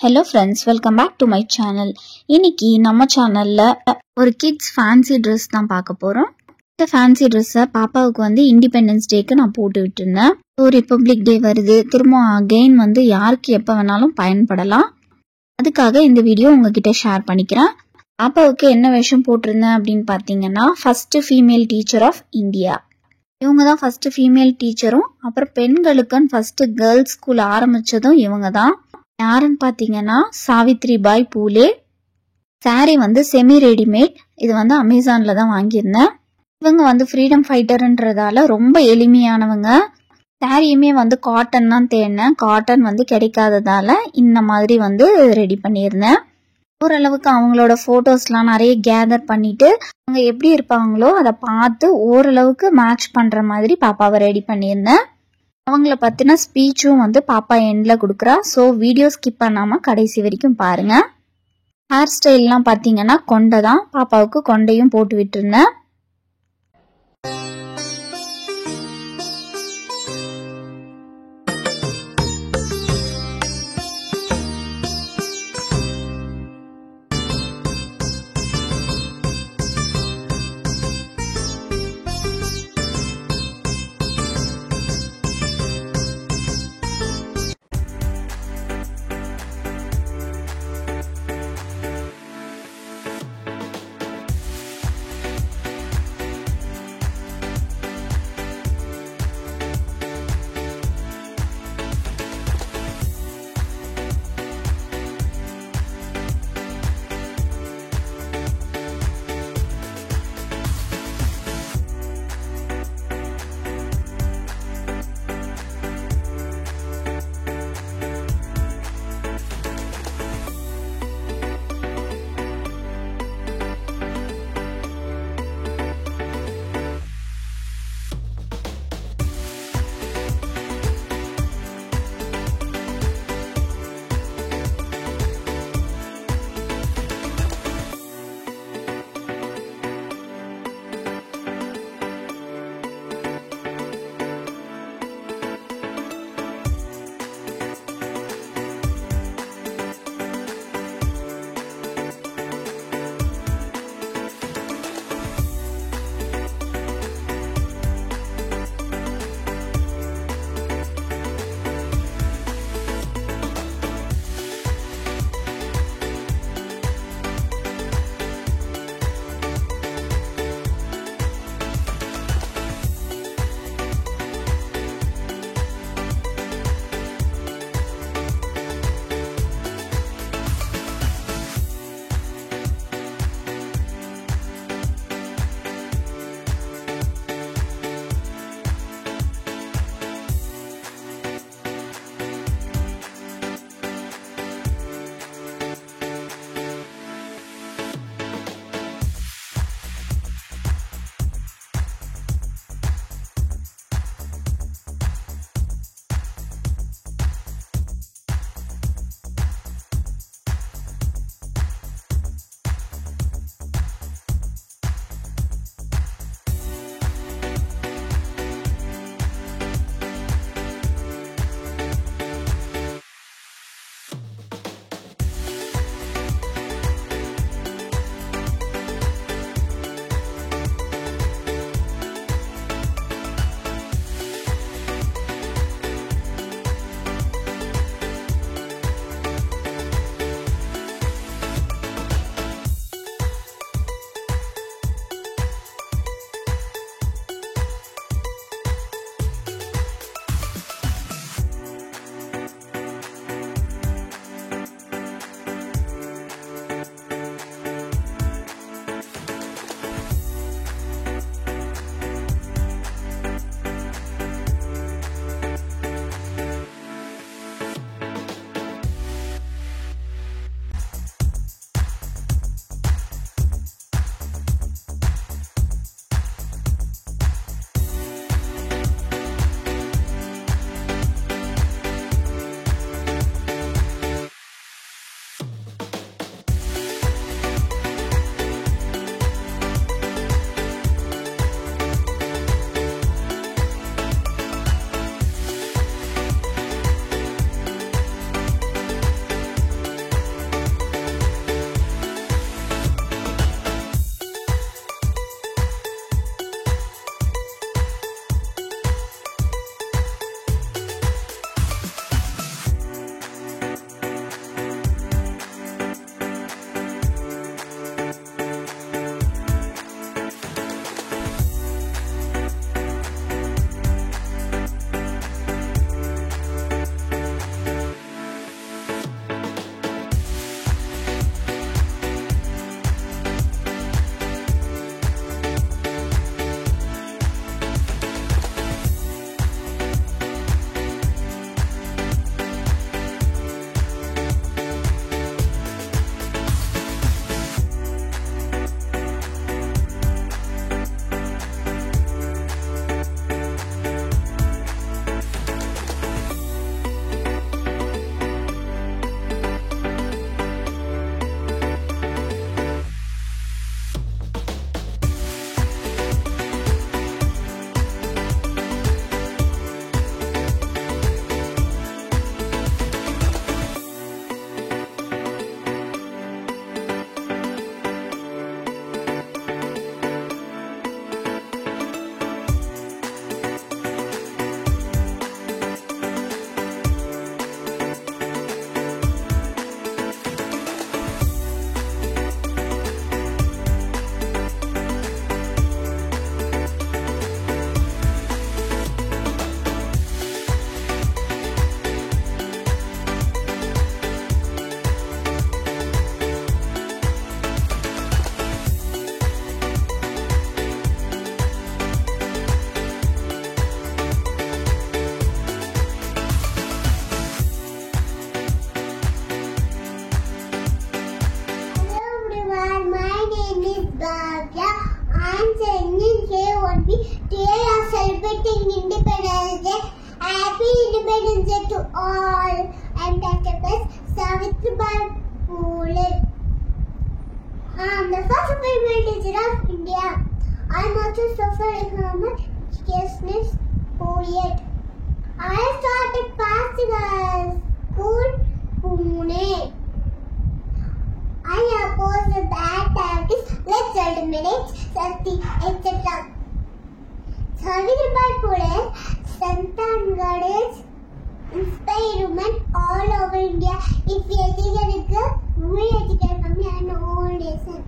Hello friends, welcome back to my channel. இன்னைக்கு நம்ம சேனல்ல ஒரு கிட்ஸ் ஃபேன்சி ட்ரெஸ் தான் பார்க்க போறோம். இந்த ஃபேன்சி ட்ரெஸ்ஸை பாப்பாவுக்கு இண்டிபெண்டன்ஸ் டேக்கு நான் போட்டு விட்டுருந்தேன். ரிப்பப்ளிக் டே வருது, திரும்ப அகெயின் யாருக்கு எப்போ வேணாலும் பயன்படலாம். அதுக்காக இந்த வீடியோ உங்ககிட்ட ஷேர் பண்ணிக்கிறேன். பாப்பாவுக்கு என்ன வேஷம் போட்டிருந்தேன் அப்படின்னு பார்த்தீங்கன்னா, first female teacher of India. இவங்க தான் ஃபர்ஸ்ட் ஃபீமேல் டீச்சரும், அப்புறம் பெண்களுக்குன்னு ஃபர்ஸ்ட் கேர்ள்ஸ் ஸ்கூல் ஆரம்பிச்சதும் இவங்க தான். யாருன்னு பார்த்தீங்கன்னா Savitribai Phule. Sari semi readymade. இது அமேசான்ல தான் வாங்கியிருந்தேன். இவங்க ஃப்ரீடம் ஃபைட்டர்ன்றதால ரொம்ப எளிமையானவங்க. சாரியுமே காட்டன் தான் தேடினேன். காட்டன் கிடைக்காததால இந்த மாதிரி ரெடி பண்ணியிருந்தேன். ஓரளவுக்கு அவங்களோட ஃபோட்டோஸ்லாம் நிறைய கேதர் பண்ணிட்டு அவங்க எப்படி இருப்பாங்களோ அதை பார்த்து ஓரளவுக்கு மேட்ச் பண்ற மாதிரி பாப்பாவை ரெடி பண்ணியிருந்தேன். அவங்கள பத்தின ஸ்பீச்சும் பாப்பா எண்ட்ல கொடுக்குறா. ஸோ வீடியோ ஸ்கிப் பண்ணாம கடைசி வரைக்கும் பாருங்க. ஹேர் ஸ்டைல்லாம் பார்த்தீங்கன்னா கொண்டை தான். பாப்பாவுக்கு கொண்டையும் போட்டு விட்டுருந்தேன். celebrating Independence Day. Happy Independence Day to all. I'm Dr. Savitribai Phule. I'm the first Prime Minister of India. I'm also suffering from a scarceness period. I started passing a school Pune. I oppose the bad practice, let's eliminate something, etc. Savitribai Phule, Santan Ganesh, inspire women all over India. If we educate a girl, we educate family and old nation.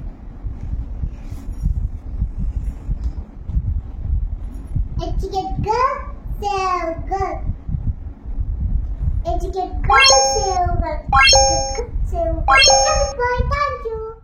Educate girl, save girl. Educate girl, save girl. Save girl. Thank you.